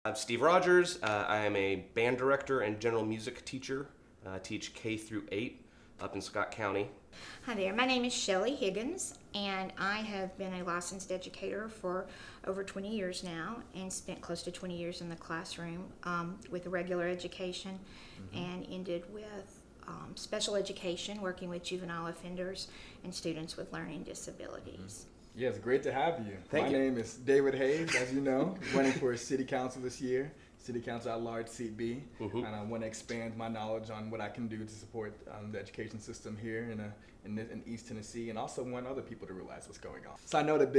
I'm Steve Rodgers. I am a band director and general music teacher. I teach K through 8 up in Scott County. Hi there, my name is Shelley Higgins, and I have been a licensed educator for over 20 years now and spent close to 20 years in the classroom with regular education and ended with special education, working with juvenile offenders and students with learning disabilities. Yeah, it's great to have you. Thank you. My name is David Hayes, as you know, running for City Council this year, City Council at Large, Seat B, and I want to expand my knowledge on what I can do to support the education system here in East Tennessee, and also want other people to realize what's going on. So I know one of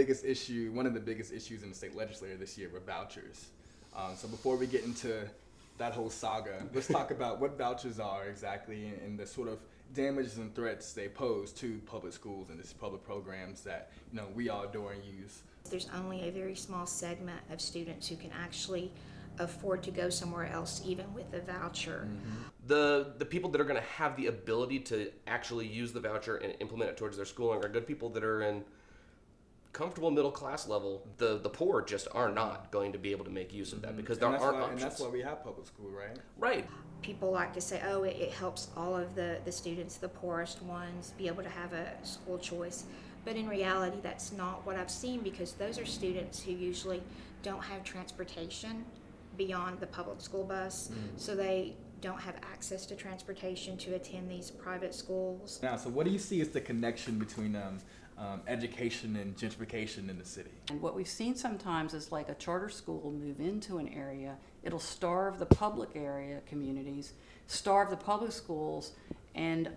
the biggest issues in the state legislature this year were vouchers. So before we get into that whole saga, let's talk about what vouchers are exactly and the sort of damages and threats they pose to public schools and these public programs that we all adore and use. There's only a very small segment of students who can actually afford to go somewhere else, even with a voucher. The people that are going to have the ability to actually use the voucher and implement it towards their schooling are good people that are in comfortable middle class level. The poor just are not going to be able to make use of that because there aren't options. And that's why we have public school, right? Right. People like to say, oh, it helps all of the students, the poorest ones, be able to have a school choice. But in reality, that's not what I've seen, because those are students who usually don't have transportation beyond the public school bus, so they don't have access to transportation to attend these private schools. Now, so what do you see as the connection between education and gentrification in the city? And what we've seen sometimes is like a charter school will move into an area, it'll starve the public area communities, starve the public schools, and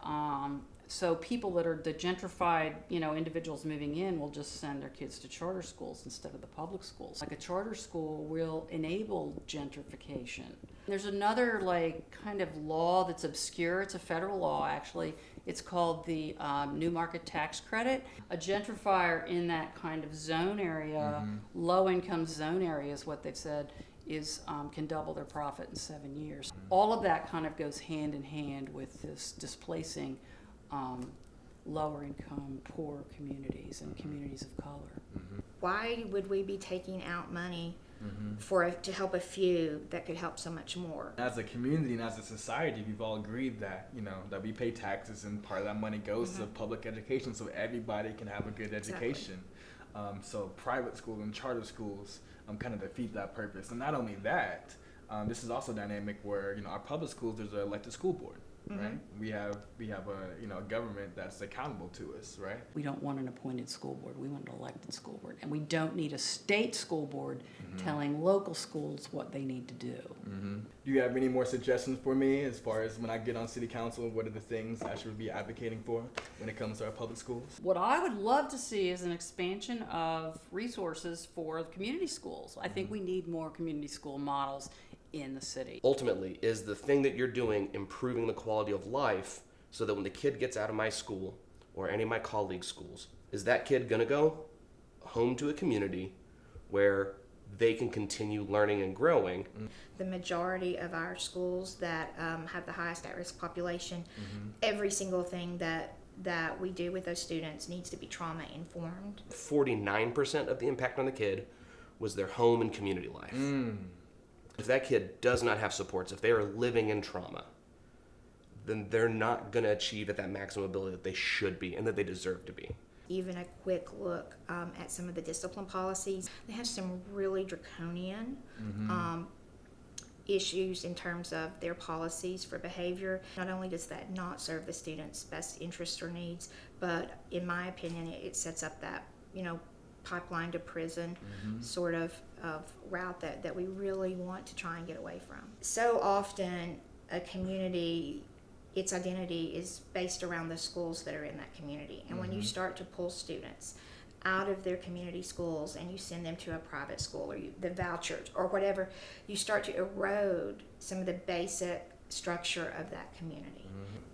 so people that are the gentrified, individuals moving in will just send their kids to charter schools instead of the public schools. Like a charter school will enable gentrification. There's another kind of law that's obscure. It's a federal law, actually. It's called the New Market Tax Credit. A gentrifier in that kind of zone area, low-income zone area is what they've said, is can double their profit in 7 years. All of that kind of goes hand in hand with this displacing lower income, poor communities and communities of color. Why would we be taking out money to help a few that could help so much more? As a community and as a society, we've all agreed that that we pay taxes, and part of that money goes to public education, so everybody can have a good education. So private schools and charter schools kind of defeat that purpose. And not only that, this is also dynamic where our public schools, there's an elected school board. Right? We have a government that's accountable to us, right? We don't want an appointed school board. We want an elected school board. And we don't need a state school board telling local schools what they need to do. Do you have any more suggestions for me as far as when I get on city council, what are the things I should be advocating for when it comes to our public schools? What I would love to see is an expansion of resources for community schools. I think we need more community school models in the city. Ultimately, is the thing that you're doing improving the quality of life so that when the kid gets out of my school or any of my colleagues' schools, is that kid going to go home to a community where they can continue learning and growing? The majority of our schools that have the highest at-risk population, every single thing that we do with those students needs to be trauma-informed. 49% of the impact on the kid was their home and community life. If that kid does not have supports, if they are living in trauma, then they're not going to achieve at that maximum ability that they should be and that they deserve to be. Even a quick look at some of the discipline policies, they have some really draconian issues in terms of their policies for behavior. Not only does that not serve the student's best interests or needs, but in my opinion, it sets up that, pipeline to prison sort of route that we really want to try and get away from. So often a community, its identity is based around the schools that are in that community. And when you start to pull students out of their community schools and you send them to a private school or the vouchers or whatever, you start to erode some of the basic structure of that community.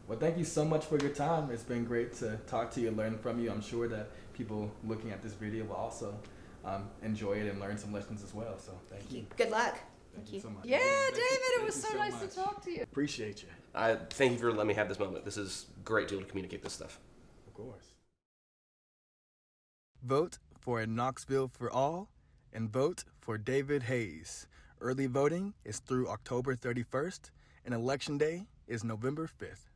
Well, thank you so much for your time. It's been great to talk to you and learn from you. I'm sure that people looking at this video will also enjoy it and learn some lessons as well. So thank you. Good luck. Thank you so much. Yeah, David, it Thank was you so nice much. to talk to you. Appreciate you. Thank you for letting me have this moment. This is great to be able to communicate this stuff. Of course. Vote for a Knoxville for all and vote for David Hayes. Early voting is through October 31st, and Election Day is November 5th.